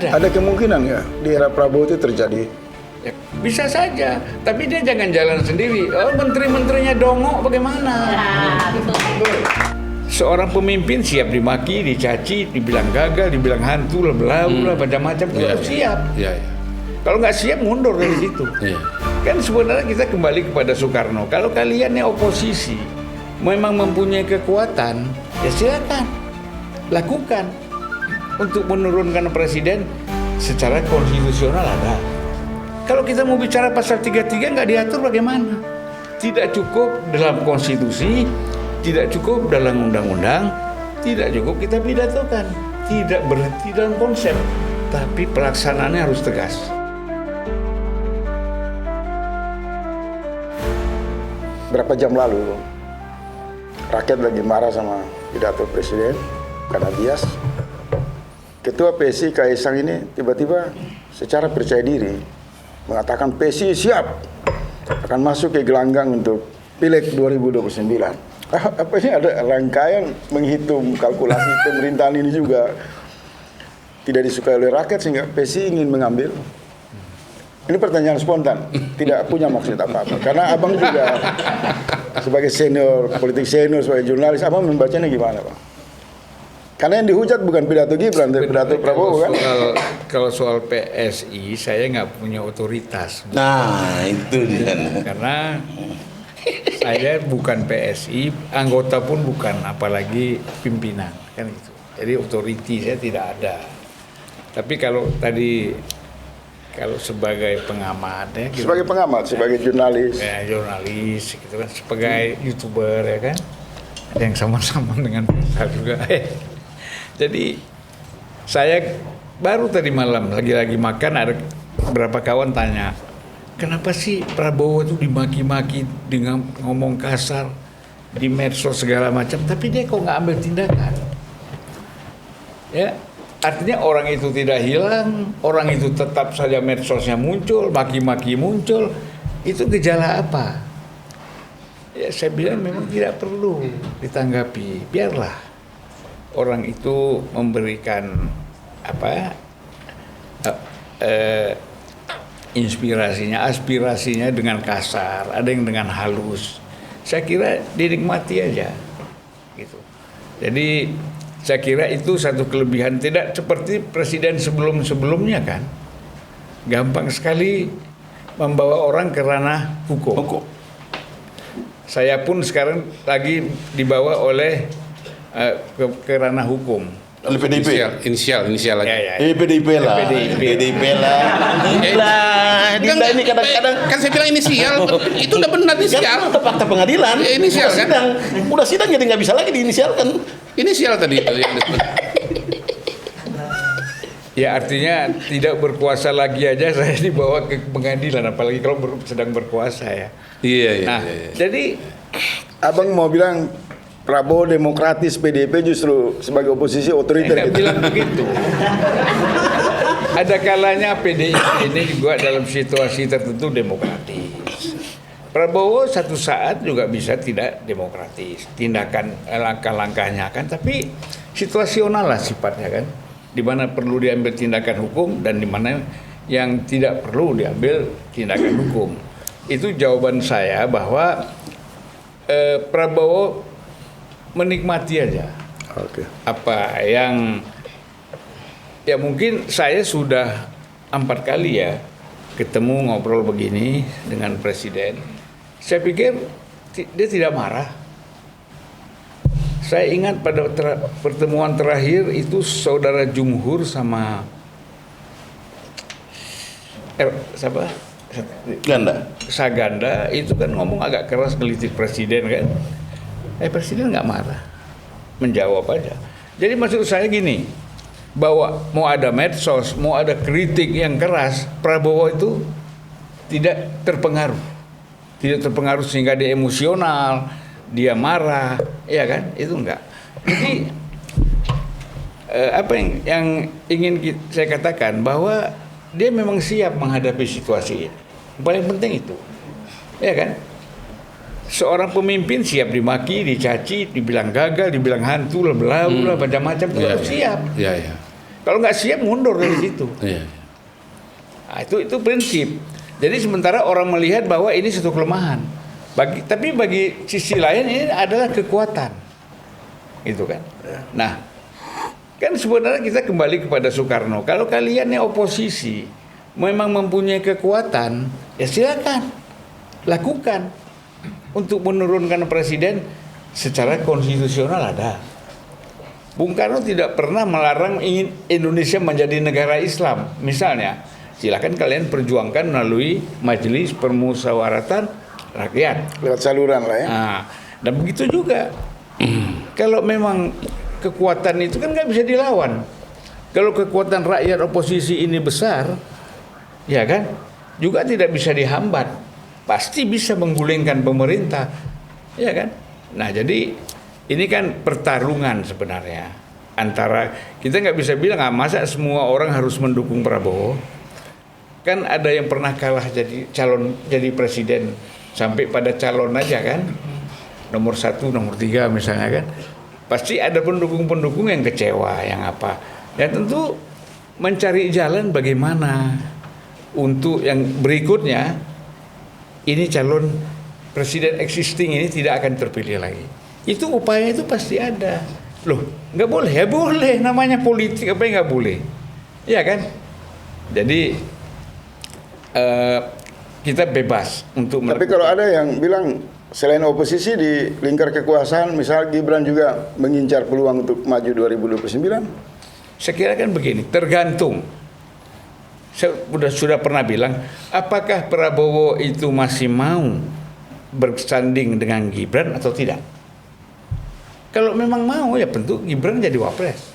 ada. Ada kemungkinan nggak di era Prabowo itu terjadi? Ya, bisa saja, tapi dia jangan jalan sendiri. Oh, menteri-menterinya dongok bagaimana? Seorang pemimpin siap dimaki, dicaci, dibilang gagal, dibilang hantu, lah, macam-macam. Siap. Kalau nggak siap mundur dari situ. Kan sebenarnya kita kembali kepada Soekarno. Kalau kalian yang oposisi memang mempunyai kekuatan, ya silakan lakukan untuk menurunkan presiden secara konstitusional ada. Kalau kita mau bicara pasal 33 nggak diatur bagaimana? Tidak cukup dalam konstitusi, tidak cukup dalam undang-undang, tidak cukup kita pidatokan. Tidak berhenti dalam konsep, tapi pelaksanaannya harus tegas. Berapa jam lalu, rakyat lagi marah sama pidato presiden karena bias. Ketua PSI Kaisang ini tiba-tiba secara percaya diri mengatakan PSI siap akan masuk ke gelanggang untuk Pileg 2029. Apa ini ada rangkaian menghitung kalkulasi pemerintahan ini juga tidak disukai oleh rakyat sehingga PSI ingin mengambil. Ini pertanyaan spontan, tidak punya maksud apa-apa. Karena abang juga sebagai senior, politik senior, sebagai jurnalis, abang membacanya gimana, Bang? Karena yang dihujat bukan pidato Gibran, pidato Prabowo kan? Kalau soal PSI, saya nggak punya otoritas. Nah, itu dia. Karena saya bukan PSI, anggota pun bukan, apalagi pimpinan, kan gitu. Jadi otoriti saya tidak ada. Tapi kalau sebagai pengamat ya gitu. Sebagai pengamat, sebagai jurnalis. Ya, jurnalis gitu kan, sebagai YouTuber ya kan. Ada yang sama-sama dengan saya juga. Jadi saya baru tadi malam lagi makan ada beberapa kawan tanya, kenapa sih Prabowo itu dimaki-maki dengan ngomong kasar di medsos segala macam, tapi dia kok nggak ambil tindakan? Ya, artinya orang itu tidak hilang, orang itu tetap saja medsosnya muncul, maki-maki muncul. Itu gejala apa? Ya saya bilang memang tidak perlu ditanggapi, biarlah orang itu memberikan inspirasinya, aspirasinya dengan kasar, ada yang dengan halus. Saya kira dinikmati aja, gitu. Jadi saya kira itu satu kelebihan, tidak seperti presiden sebelum-sebelumnya kan, gampang sekali membawa orang ke ranah hukum. Saya pun sekarang lagi dibawa oleh ke ranah hukum. Oleh PDIP? Inisial lagi. Ya. PDIP lah. PDIP lah. Dinda ini kadang-kadang kan saya bilang inisial, itu udah benar inisial. kan itu fakta pengadilan. Ya, inisial kan? Udah sidang jadi nggak bisa lagi diinisialkan. Inisial tadi itu yang disebut. Ya artinya tidak berkuasa lagi aja saya dibawa ke pengadilan, apalagi kalau sedang berkuasa ya. Iya. Nah, jadi Abang mau bilang Prabowo demokratis, PDIP justru sebagai oposisi otoriter nggak gitu. bilang begitu. Ada kalanya PDIP ini juga dalam situasi tertentu demokratis. Prabowo satu saat juga bisa tidak demokratis, tindakan langkah-langkahnya kan, tapi situasional lah sifatnya kan, di mana perlu diambil tindakan hukum dan di mana yang tidak perlu diambil tindakan hukum. Itu jawaban saya bahwa Prabowo menikmati aja. Apa yang ya mungkin saya sudah 4 kali ya ketemu ngobrol begini dengan presiden. Saya pikir dia tidak marah. Saya ingat pada pertemuan terakhir itu saudara Jumhur sama siapa? Saganda itu kan ngomong agak keras ngelitik presiden kan. Presiden nggak marah, menjawab aja. Jadi maksud saya gini, bahwa mau ada medsos, mau ada kritik yang keras, Prabowo itu tidak terpengaruh sehingga dia emosional, dia marah, ya kan? Itu enggak. Jadi apa yang ingin saya katakan bahwa dia memang siap menghadapi situasi ini. Paling penting itu, ya kan? Seorang pemimpin siap dimaki, dicaci, dibilang gagal, dibilang hantu, lah, macam-macam, siap. Iya. Kalau nggak siap mundur dari situ. Iya. Nah, itu prinsip. Jadi sementara orang melihat bahwa ini satu kelemahan. Tapi bagi sisi lain ini adalah kekuatan. Gitu kan. Nah, kan sebenarnya kita kembali kepada Soekarno. Kalau kalian yang oposisi memang mempunyai kekuatan, ya silakan lakukan untuk menurunkan presiden secara konstitusional ada. Bung Karno tidak pernah melarang ingin Indonesia menjadi negara Islam. Misalnya, silakan kalian perjuangkan melalui Majelis Permusyawaratan Rakyat. Lewat saluran lah ya. Nah, dan begitu juga. Kalau memang kekuatan itu kan nggak bisa dilawan. Kalau kekuatan rakyat oposisi ini besar, ya kan, juga tidak bisa dihambat. Pasti bisa menggulingkan pemerintah, ya kan. Nah, jadi ini kan pertarungan sebenarnya antara, kita nggak bisa bilang masa semua orang harus mendukung Prabowo. Kan ada yang pernah kalah jadi presiden sampai pada calon aja kan, nomor 1, nomor 3 misalnya kan, pasti ada pendukung-pendukung yang kecewa, yang apa. Ya tentu mencari jalan bagaimana untuk yang berikutnya ini calon presiden existing ini tidak akan terpilih lagi. Itu upaya itu pasti ada. Loh, nggak boleh? Ya boleh, namanya politik, apa yang nggak boleh? Ya kan? Jadi kita bebas untuk. Tapi kalau ada yang bilang selain oposisi di lingkar kekuasaan, misal Gibran juga mengincar peluang untuk maju 2029. Saya kira kan begini, tergantung. Saya sudah pernah bilang, apakah Prabowo itu masih mau bersanding dengan Gibran atau tidak? Kalau memang mau, ya tentu Gibran jadi wapres.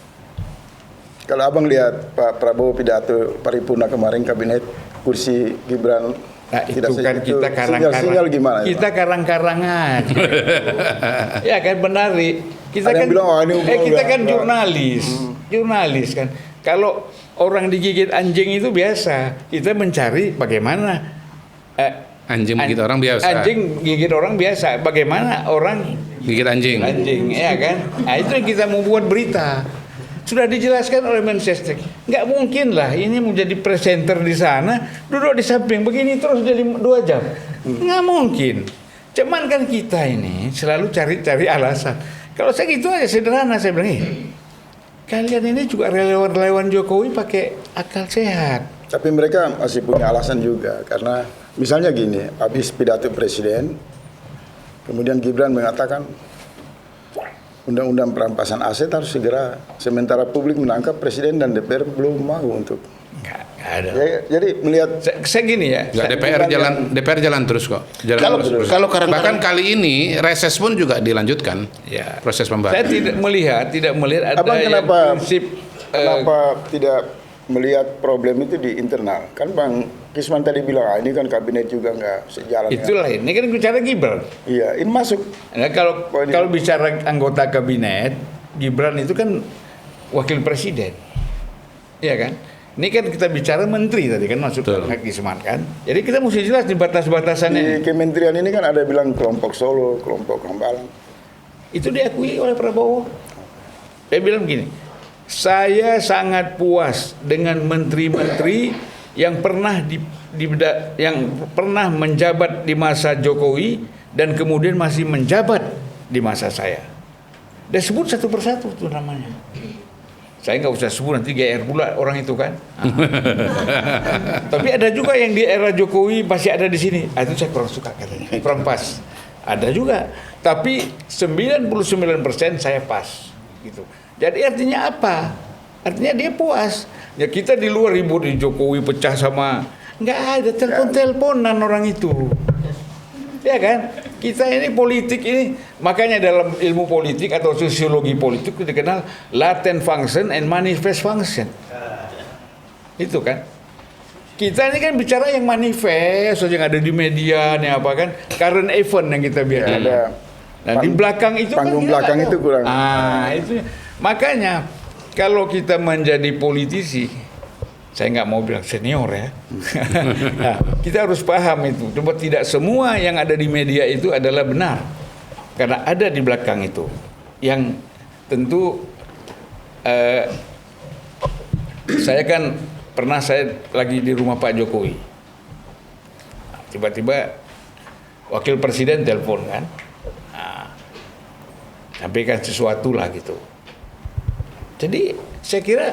Kalau abang lihat Pak Prabowo pidato paripurna kemarin kabinet kursi Gibran, nah, itu kan kita karang-karang. Sinyal gimana? Kita karang-karangan. Ya kan benar, kita ada kan bilang, oh, ini kita kan jurnalis kan. Kalau orang digigit anjing itu biasa. Kita mencari bagaimana Anjing gigit orang biasa. Anjing gigit orang biasa. Bagaimana orang Gigit anjing. ya kan? Nah, itu yang kita mau buat berita. Sudah dijelaskan oleh Mensesnek. Nggak mungkin lah ini menjadi presenter di sana, duduk di samping begini terus jadi 2 jam. Nggak mungkin. Cuman kan kita ini selalu cari-cari alasan. Kalau saya gitu aja sederhana, saya bilang, kalian ini juga relawan Jokowi pakai akal sehat. Tapi mereka masih punya alasan juga, karena misalnya gini, habis pidato presiden, kemudian Gibran mengatakan undang-undang perampasan aset harus segera, sementara publik menangkap presiden dan DPR belum mau untuk. Nggak ada. Jadi melihat Saya gini ya. Nggak, DPR jalan terus kok. Kalau Bahkan kali ini reses pun juga dilanjutkan. Ya. Proses Saya pembahasan. tidak melihat ada Abang yang prinsip kenapa tidak melihat problem itu di internal? Kan Bang Kisman tadi bilang, ini kan kabinet juga nggak sejalan. itulah ini kan bicara Gibran. Iya, ini masuk. Nah, kalau bicara anggota kabinet, Gibran itu kan wakil presiden. Iya kan? Ini kan kita bicara menteri tadi kan masuk Kak Gisman kan. Jadi kita mesti jelas di batas-batasannya. Di kementerian ini kan ada bilang kelompok Solo, kelompok Hambalang. Itu diakui oleh Prabowo. Dia bilang begini, saya sangat puas dengan menteri-menteri yang pernah pernah menjabat di masa Jokowi dan kemudian masih menjabat di masa saya. Dia sebut satu persatu tuh namanya. Saya nggak usah sebut, nanti GR pula orang itu kan. Tapi ada juga yang di era Jokowi masih ada di sini. Itu saya kurang suka katanya, kurang pas. Ada juga, tapi 99% saya pas gitu. Jadi artinya apa? Artinya dia puas. Ya kita di luar ribut, di Jokowi pecah sama, nggak ada, telepon-teleponan orang itu. Ya kan? Kita ini politik ini, makanya dalam ilmu politik atau sosiologi politik itu dikenal latent function and manifest function. Itu kan? Kita ini kan bicara yang manifest, yang ada di media, yang apa kan, current event yang kita bicara. Ada Nah di belakang itu panggung kan belakang itu kurang. itu makanya kalau kita menjadi politisi, saya nggak mau bilang senior ya. Nah, kita harus paham itu. Coba tidak semua yang ada di media itu adalah benar, karena ada di belakang itu yang tentu saya kan pernah saya lagi di rumah Pak Jokowi. Tiba-tiba wakil presiden telepon kan. Nah, sampaikan sesuatu lah gitu. Jadi saya kira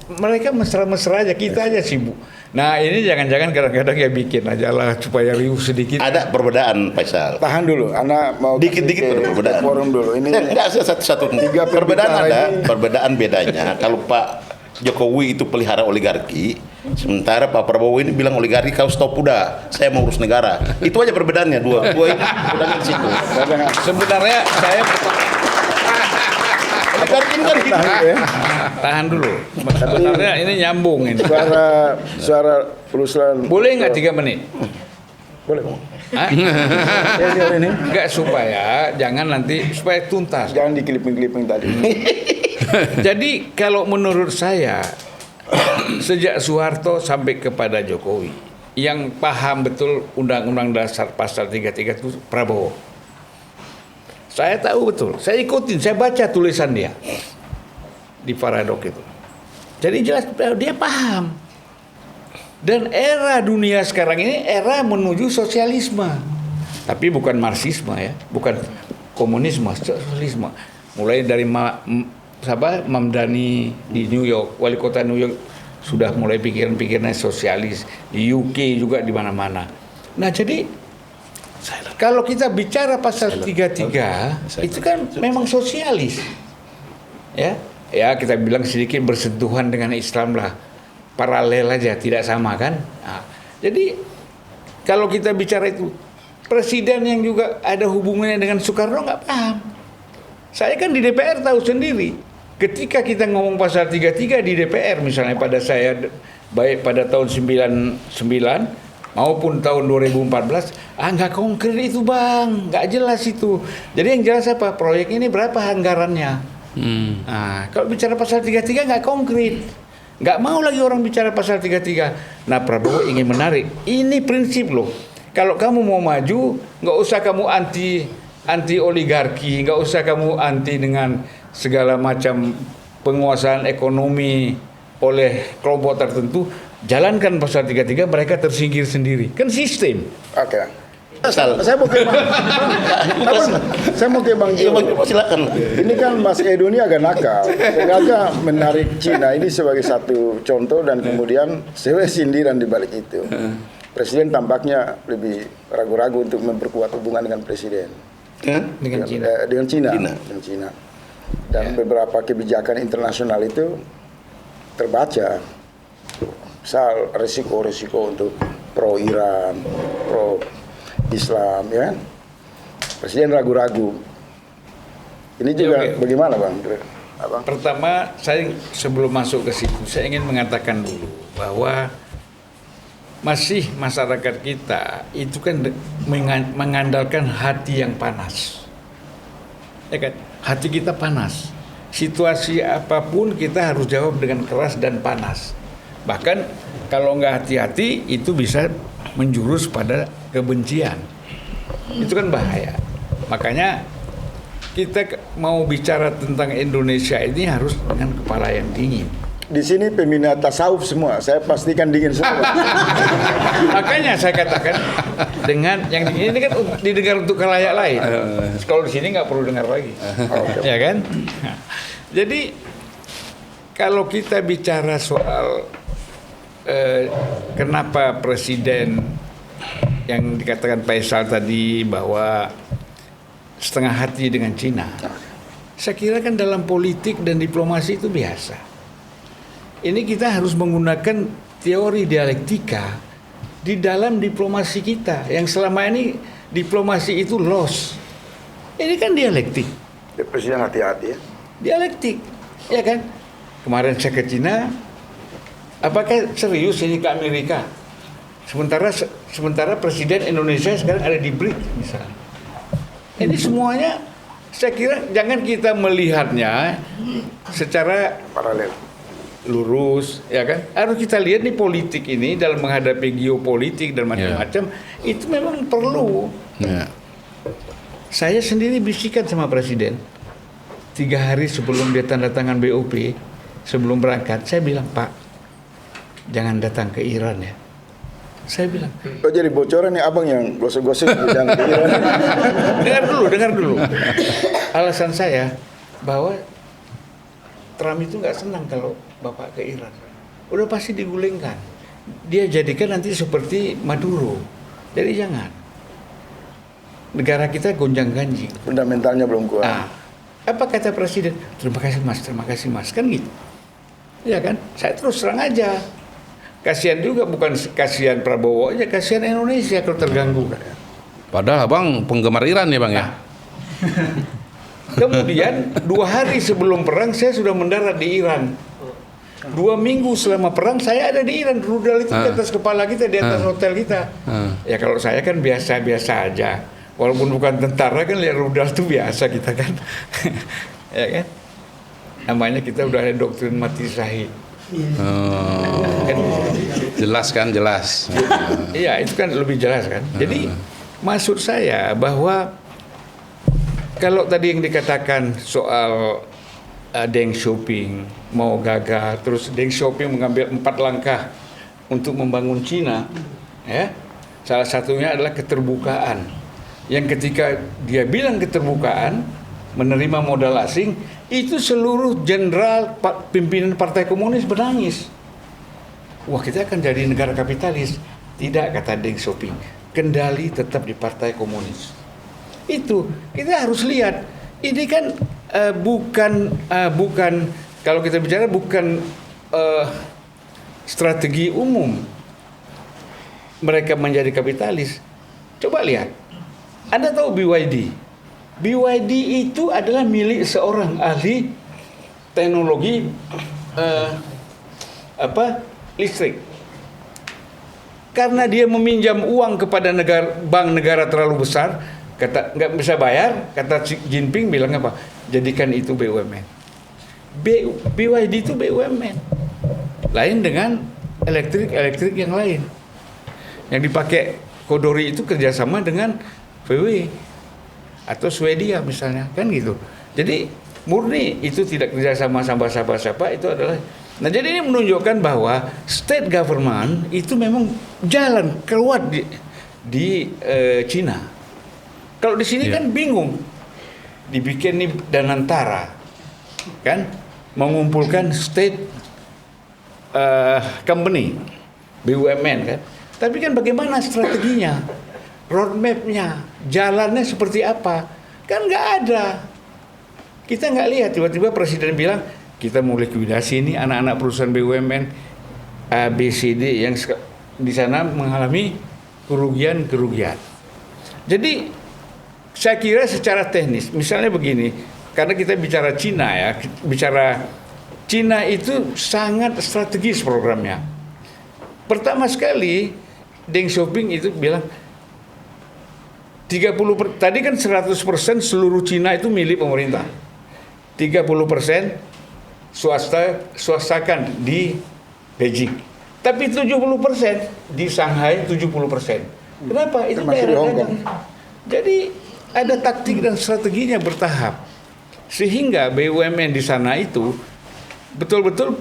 mereka mesra-mesra aja, kita aja sibuk. Nah ini jangan-jangan kadang-kadang ya bikin aja lah supaya riuh sedikit. Ada perbedaan, Faisal. Tahan dulu, Anda mau Dikit-dikit kasih ke perbedaan. forum dulu. Ini Enggak satu-satu. Tiga Perbedaan pembicara ada, ini. perbedaan bedanya. Kalau Pak Jokowi itu pelihara oligarki, sementara Pak Prabowo ini bilang oligarki kau stop udah, saya mau urus negara. Itu aja perbedaannya dua ini perbedaan di situ. Sebenarnya saya Oligarki kan tahan ya. tahan dulu. Sebenarnya ini nyambung ini. Suara perusahaan. Boleh nggak 3 menit? Boleh, Bang. Hah? Ini Enggak, supaya jangan nanti supaya tuntas. jangan dikeliping-keliping tadi. Jadi kalau menurut saya sejak Soeharto sampai kepada Jokowi yang paham betul Undang-Undang Dasar pasal 33 itu Prabowo. Saya tahu betul, saya ikutin, saya baca tulisan dia di Paradok itu. Jadi jelas dia paham. Dan era dunia sekarang ini era menuju sosialisme. Tapi bukan marxisme ya, bukan komunisme, sosialisme. Mulai dari Mamdani di New York, wali kota New York sudah mulai pikiran-pikirannya sosialis. Di UK juga di mana-mana. Nah, jadi kalau kita bicara pasal 33 itu kan memang sosialis. Ya, kita bilang sedikit bersentuhan dengan Islam lah. Paralel aja, tidak sama kan? Nah, jadi kalau kita bicara itu presiden yang juga ada hubungannya dengan Soekarno nggak paham. Saya kan di DPR tahu sendiri. Ketika kita ngomong pasal 33 di DPR misalnya pada saya baik pada tahun 99 maupun tahun 2014 nggak konkret itu Bang, nggak jelas itu. Jadi yang jelas apa? Proyek ini berapa anggarannya? Nah, kalau bicara pasal 33 nggak konkret. Nggak mau lagi orang bicara pasal 33. Nah, Prabowo ingin menarik. Ini prinsip loh. Kalau kamu mau maju, nggak usah kamu anti oligarki, nggak usah kamu anti dengan segala macam penguasaan ekonomi oleh kelompok tertentu. Jalankan pasal 33, mereka tersingkir sendiri. Kan sistem. Oke. Faisal. Saya mau ke Bang. Saya mau ke Bang Iya, Jo. Bang, silakan. Ini kan Mas Edo ini agak nakal. Sengaja menarik Cina ini sebagai satu contoh dan kemudian sebenarnya sindiran di balik itu. Presiden tampaknya lebih ragu-ragu untuk memperkuat hubungan dengan presiden. Dengan Cina. Dengan Cina. Cina. Dengan Cina. Dan beberapa kebijakan internasional itu terbaca. Misal resiko-resiko untuk pro Iran, pro Islam, ya kan? Presiden ragu-ragu. Ini juga oke. bagaimana, Bang? Abang? Pertama, saya sebelum masuk ke situ, saya ingin mengatakan dulu bahwa masih masyarakat kita itu kan mengandalkan hati yang panas. Ya kan? Hati kita panas. Situasi apapun kita harus jawab dengan keras dan panas. Bahkan kalau nggak hati-hati itu bisa menjurus pada kebencian. Itu kan bahaya. Makanya kita mau bicara tentang Indonesia ini harus dengan kepala yang dingin. Di sini peminat tasawuf semua, saya pastikan dingin semua. Makanya saya katakan dengan yang dingin ini kan didengar untuk khalayak lain. Kalau di sini nggak perlu dengar lagi, ya kan? Jadi kalau kita bicara soal kenapa presiden yang dikatakan Faisal tadi bahwa setengah hati dengan Cina, saya kira kan dalam politik dan diplomasi itu biasa. Ini kita harus menggunakan teori dialektika di dalam diplomasi kita yang selama ini diplomasi itu loss. Ini kan dialektik. Presiden hati-hati ya. Dialektik, ya kan? Kemarin saya ke Cina, apakah serius ini ke Amerika? Sementara presiden Indonesia sekarang ada di BRICS misalnya. Ini semuanya saya kira jangan kita melihatnya secara Paralel. lurus, ya kan? Harus kita lihat nih politik ini dalam menghadapi geopolitik dan macam-macam itu memang perlu. Ya. Saya sendiri bisikan sama presiden 3 hari sebelum dia tanda tangan BOP, sebelum berangkat, saya bilang, Pak, jangan datang ke Iran ya. Saya bilang, Oh jadi bocoran nih abang yang gosip-gosip jangan ke Iran. dengar dulu. Alasan saya bahwa Trump itu nggak senang kalau Bapak ke Iran. Udah pasti digulingkan. Dia jadikan nanti seperti Maduro. Jadi jangan. Negara kita gonjang-ganjing. Fundamentalnya belum kuat. Nah, apa kata Presiden? Terima kasih Mas, kan gitu. Ya kan? Saya terus terang aja. Kasihan juga, bukan kasihan Prabowo aja, kasihan Indonesia kalau terganggu. Padahal abang penggemar Iran ya bang ya. Kemudian 2 hari sebelum perang saya sudah mendarat di Iran. 2 minggu selama perang saya ada di Iran. Rudal itu di atas kepala kita, di atas hotel kita. Ya kalau saya kan biasa-biasa aja. Walaupun bukan tentara kan lihat rudal itu biasa kita kan. Ya kan? Namanya kita udah ada doktrin mati syahid. Kan, Jelas kan, jelas. iya, itu kan lebih jelas kan. Jadi maksud saya bahwa kalau tadi yang dikatakan soal Deng Xiaoping mau gagal, terus Deng Xiaoping mengambil 4 langkah untuk membangun Cina, ya. Salah satunya adalah keterbukaan. Yang ketika dia bilang keterbukaan, menerima modal asing, itu seluruh jenderal pimpinan Partai Komunis menangis. Wah, kita akan jadi negara kapitalis. Tidak, kata Deng Xiaoping, kendali tetap di Partai Komunis. Itu kita harus lihat. Ini kan bukan kalau kita bicara bukan strategi umum mereka menjadi kapitalis. Coba lihat. Anda tahu BYD? BYD itu adalah milik seorang ahli teknologi listrik. Karena dia meminjam uang kepada bank negara terlalu besar, kata nggak bisa bayar, kata Xi Jinping bilang apa? Jadikan itu BUMN. BYD itu BUMN. Lain dengan elektrik yang lain. Yang dipakai Kodori itu kerjasama dengan VW atau Swedia misalnya, kan gitu. Jadi murni itu tidak kerjasama sama siapa-siapa, itu adalah. Nah, jadi ini menunjukkan bahwa state government itu memang jalan keluar di Cina. Kalau di sini kan bingung, dibikin nih Danantara, kan, mengumpulkan state company, BUMN kan. Tapi kan bagaimana strateginya, roadmap-nya, jalannya seperti apa? Kan nggak ada. Kita nggak lihat, tiba-tiba Presiden bilang, kita mau likuidasi ini anak-anak perusahaan BUMN A, B, C, D yang di sana mengalami kerugian. Jadi saya kira secara teknis, misalnya begini, karena kita bicara Cina ya, bicara Cina itu sangat strategis programnya. Pertama sekali, Deng Xiaoping itu bilang, tadi kan 100% seluruh Cina itu milik pemerintah. 30% swastakan di Beijing. Tapi 70% di Shanghai 70%. Kenapa? Itu daerah dagang. Jadi ada taktik dan strateginya bertahap. Sehingga BUMN di sana itu betul-betul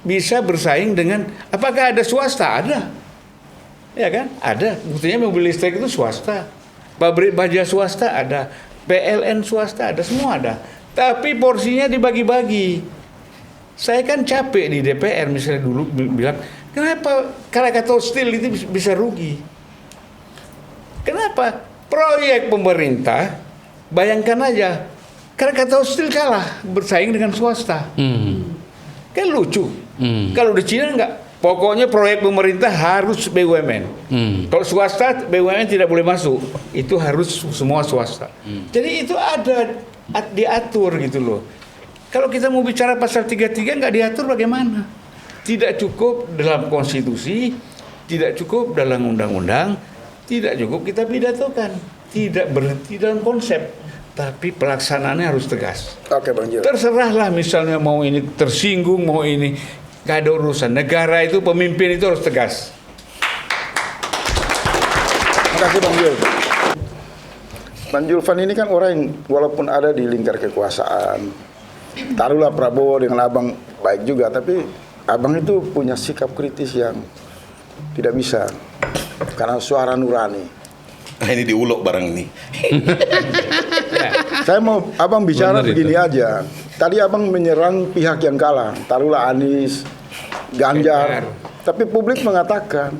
bisa bersaing dengan, apakah ada swasta? Ada. Ya kan? Ada. Buktinya mobil listrik itu swasta. Pabrik baja swasta ada. PLN swasta ada. Semua ada. Tapi porsinya dibagi-bagi. Saya kan capek di DPR misalnya dulu bilang, kenapa Krakatau Steel itu bisa rugi? Kenapa? Proyek pemerintah, bayangkan aja, Krakatau Steel kalah bersaing dengan swasta. Kan lucu. Kalau di Cina enggak. Pokoknya proyek pemerintah harus BUMN. Kalau swasta, BUMN tidak boleh masuk. Itu harus semua swasta. Jadi itu ada diatur gitu loh. Kalau kita mau bicara pasal 33 nggak diatur bagaimana? Tidak cukup dalam konstitusi, tidak cukup dalam undang-undang, tidak cukup kita pidatokan. Tidak berhenti dalam konsep, tapi pelaksanaannya harus tegas. Oke, Bang Jil. Terserahlah misalnya mau ini tersinggung, mau ini, gak ada urusan. Negara itu, pemimpin itu harus tegas. Terima kasih Bang Jul. Bang Julvan ini kan orang yang walaupun ada di lingkar kekuasaan, taruhlah Prabowo dengan abang baik juga, tapi abang itu punya sikap kritis yang tidak bisa karena suara nurani. Nah, ini diulok barang ini. Saya mau abang bicara Benar begini aja. Tadi abang menyerang pihak yang kalah, taruhlah Anies, Ganjar. Tapi publik mengatakan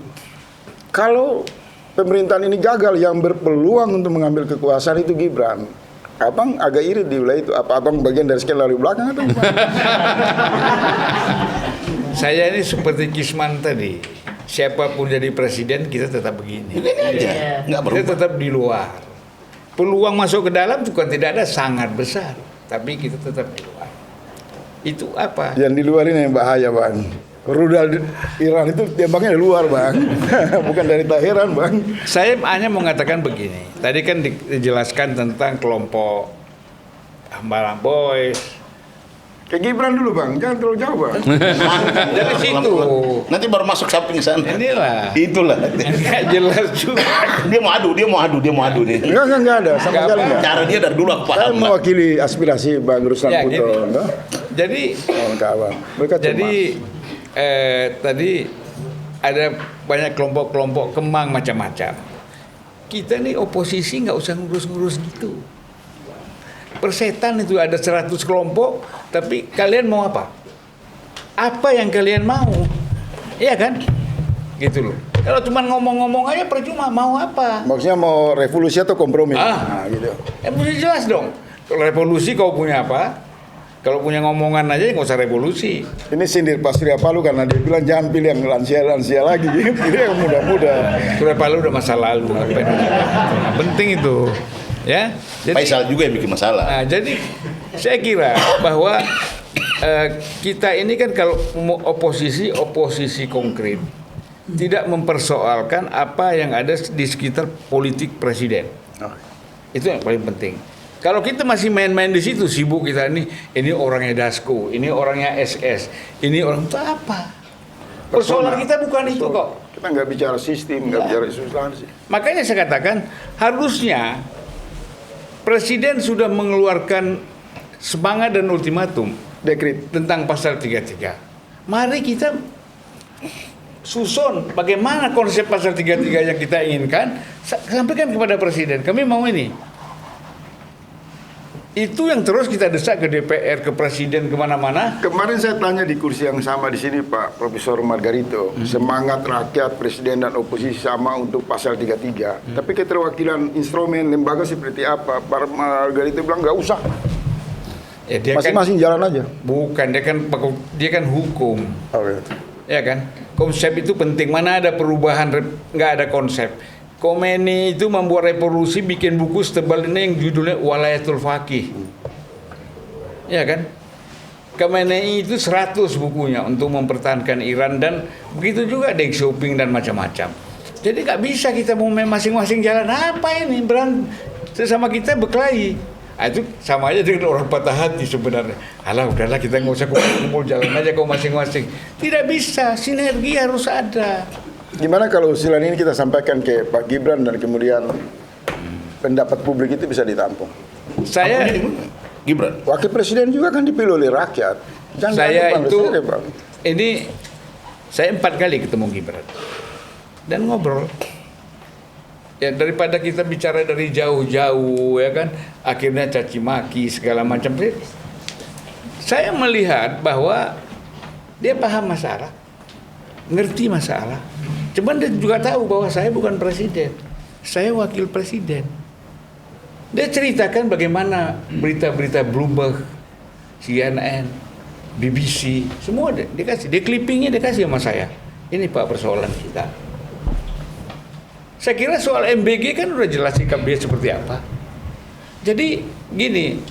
kalau pemerintahan ini gagal, yang berpeluang untuk mengambil kekuasaan itu Gibran. Abang agak iri di wilayah itu. Apa abang bagian dari sekian dari belakang atau gimana? Saya ini seperti Kisman tadi. Siapapun jadi presiden kita tetap begini. Aja, nggak Kita berubah. tetap di luar. Peluang masuk ke dalam juga tidak ada, sangat besar. Tapi kita tetap di luar. Itu apa? Yang di luar ini yang bahaya, Bang. Rudal Iran itu tembaknya di luar, Bang. Bukan dari Teheran, Bang. Saya hanya mengatakan begini. Tadi kan dijelaskan tentang kelompok Hambalang Boys. Ke Gibran dulu, Bang. Jangan terlalu jauh, Bang. Dari situ. Nanti baru masuk samping sana. Inilah. Itulah. Nggak jelas juga. Dia mau adu nih. Enggak ada. Sama sekali enggak. Cara dia dari dulu aku Saya paham. mewakili aspirasi Bang Ruslan Ya, Puto. gini. Enggak? Jadi Kawan-kawan. Mereka Jadi tadi ada banyak kelompok-kelompok Kemang macam-macam. Kita nih oposisi nggak usah ngurus-ngurus gitu. Persetan itu ada 100 kelompok, tapi kalian mau apa? Apa yang kalian mau? Iya kan? Gitu loh. Kalau cuma ngomong-ngomong aja percuma, mau apa? maksudnya mau revolusi atau kompromi? Ah. Nah, gitu. Mesti jelas dong. Kalau revolusi kau punya apa? Kalau punya ngomongan aja nggak usah revolusi. Ini sindir Pak Surya Paloh karena dia bilang jangan pilih yang lansia-lansia lagi, pilih yang muda-muda. Surya Paloh udah masa lalu. Ngapain? Nah, penting itu. Ya. Faisal juga yang bikin masalah. Nah, jadi saya kira bahwa kita ini kan kalau mau oposisi konkret, tidak mempersoalkan apa yang ada di sekitar politik presiden. Oh. Itu yang paling penting. Kalau kita masih main-main di situ, sibuk kita ini orangnya Dasko, ini orangnya SS, ini orang itu apa? Persoalan kita bukan itu kok. Kita nggak bicara sistem, nggak bicara substansi. Makanya saya katakan harusnya Presiden sudah mengeluarkan semangat dan ultimatum Dekret. tentang pasal 33. Mari kita susun bagaimana konsep pasal 33 yang kita inginkan, sampaikan kepada Presiden. Kami mau ini. Itu yang terus kita desak ke DPR, ke Presiden, kemana-mana. Kemarin saya tanya di kursi yang sama di sini Pak Profesor Margarito, semangat rakyat, presiden dan oposisi sama untuk pasal 33. Tapi keterwakilan instrumen lembaga seperti apa? Pak Margarito bilang nggak usah. Ya, dia Masing-masing jalan aja. bukan dia kan hukum, Oke. ya kan? Konsep itu penting. Mana ada perubahan, nggak ada konsep. Khomeini itu membuat revolusi, bikin buku setebal ini yang judulnya Walayatul Faqih. Ya kan? Khomeini itu 100 bukunya untuk mempertahankan Iran, dan begitu juga Deng Xiaoping dan macam-macam. Jadi nggak bisa kita mau masing-masing jalan. Apa ini? Sesama kita berkelahi. Nah, itu sama aja dengan orang patah hati sebenarnya. Alah udahlah, kita nggak usah kumpul, jalan aja kau masing-masing. Tidak bisa, sinergi harus ada. Gimana kalau usulan ini kita sampaikan ke Pak Gibran dan kemudian pendapat publik itu bisa ditampung? Saya Gibran. Wakil presiden juga kan dipilih oleh rakyat. Jangan saya dianggap itu manusia, Bang. ini saya 4 kali ketemu Gibran dan ngobrol. Ya daripada kita bicara dari jauh-jauh ya kan, akhirnya caci maki segala macam. Saya melihat bahwa dia paham masalah, ngerti masalah. Cuman dia juga tahu bahwa saya bukan presiden, saya wakil presiden. Dia ceritakan bagaimana berita-berita Bloomberg, CNN, BBC, semua dia kasih. Dia clippingnya dia kasih sama saya. Ini Pak persoalan kita. Saya kira soal MBG kan udah jelas sikap dia seperti apa. Jadi gini,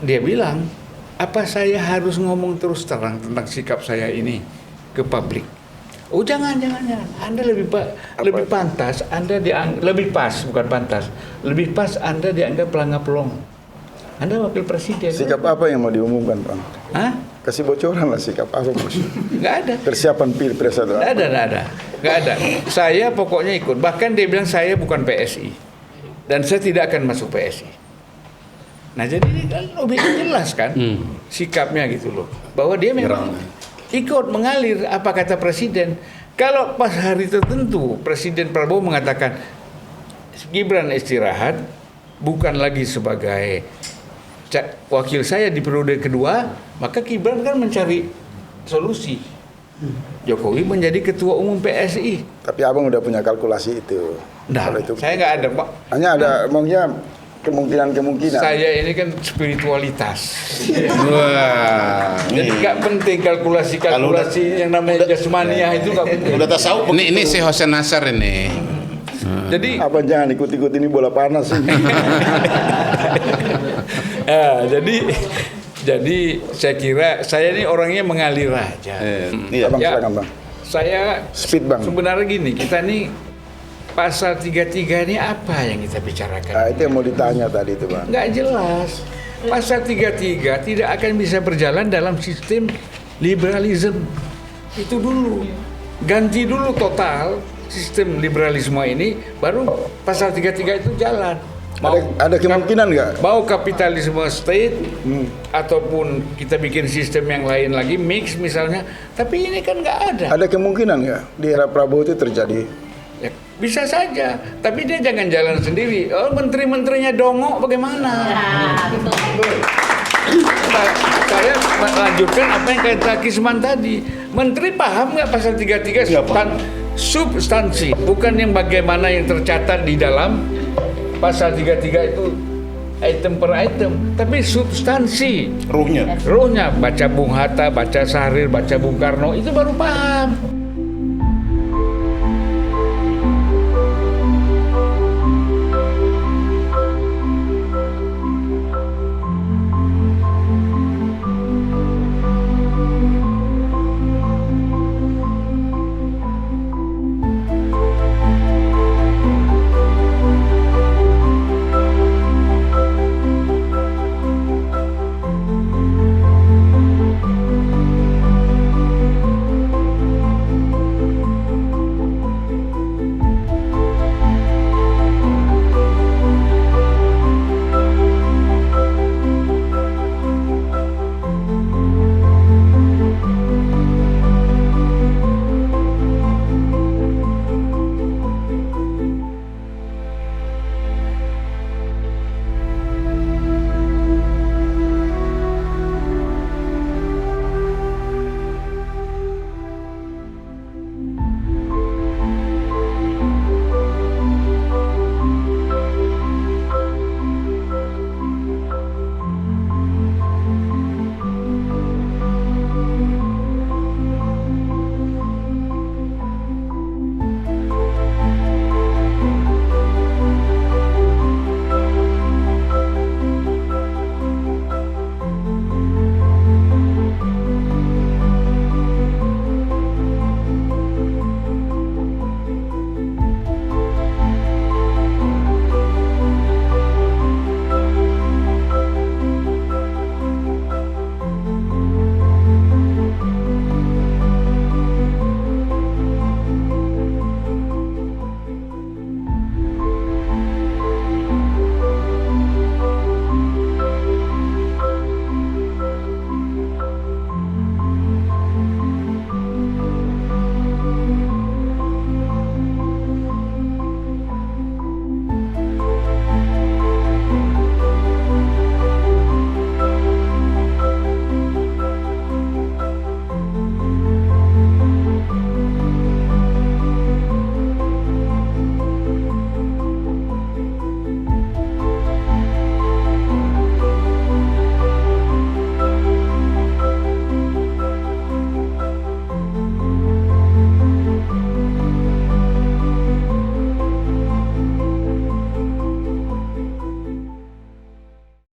dia bilang, apa saya harus ngomong terus terang tentang sikap saya ini ke publik? Oh jangan. Anda lebih pantas, lebih pas, bukan pantas. Lebih pas Anda dianggap pelangap-pelong. Anda wakil presiden. Sikap apa yang mau diumumkan, Bang? Hah? Kasih bocoran lah sikap apa, Bos. Nggak ada. Persiapan pilpres atau apa? Nggak ada. Saya pokoknya ikut. Bahkan dia bilang saya bukan PSI. Dan saya tidak akan masuk PSI. Nah jadi ini kan lebih jelas kan. sikapnya gitu loh. Bahwa dia memang ikut mengalir apa kata presiden. Kalau pas hari tertentu Presiden Prabowo mengatakan Gibran istirahat, bukan lagi sebagai wakil saya di periode kedua, maka Gibran kan mencari solusi. Jokowi menjadi ketua umum PSI. Tapi abang udah punya kalkulasi itu. Nah, Kalau itu saya nggak ada, Pak. hanya ada maunya kemungkinan. Saya ini kan spiritualitas. Wah. Jadi nggak penting kalkulasi yang namanya jasmaniah itu nggak penting. Udah tahu Ini si Hossein Nasar ini. Jadi Abang jangan ikut-ikut ini bola panas ini. jadi saya kira saya ini orangnya mengalir aja. Iya. Abang Ya, silakan bang. Saya Speed bang. sebenarnya gini, kita nih pasal 33 ini apa yang kita bicarakan? Nah, itu yang mau ditanya tadi itu bang. Nggak jelas. Pasal 33 tidak akan bisa berjalan dalam sistem liberalisme. Itu dulu. Ganti dulu total sistem liberalisme ini, baru pasal 33 itu jalan. Ada kemungkinan nggak? Mau kapitalisme state ataupun kita bikin sistem yang lain lagi mix misalnya, tapi ini kan nggak ada. Ada kemungkinan nggak di era Prabowo itu terjadi? Ya, bisa saja, tapi dia jangan jalan sendiri. Oh, menteri-menterinya dongok bagaimana? Saya melanjutkan apa yang kata Kisman tadi. Menteri paham nggak pasal 33 substansi, bukan yang bagaimana yang tercatat di dalam pasal 33 itu item per item, tapi substansi. Ruhnya. Ruhnya, baca Bung Hatta, baca Sahrir, baca Bung Karno, itu baru paham.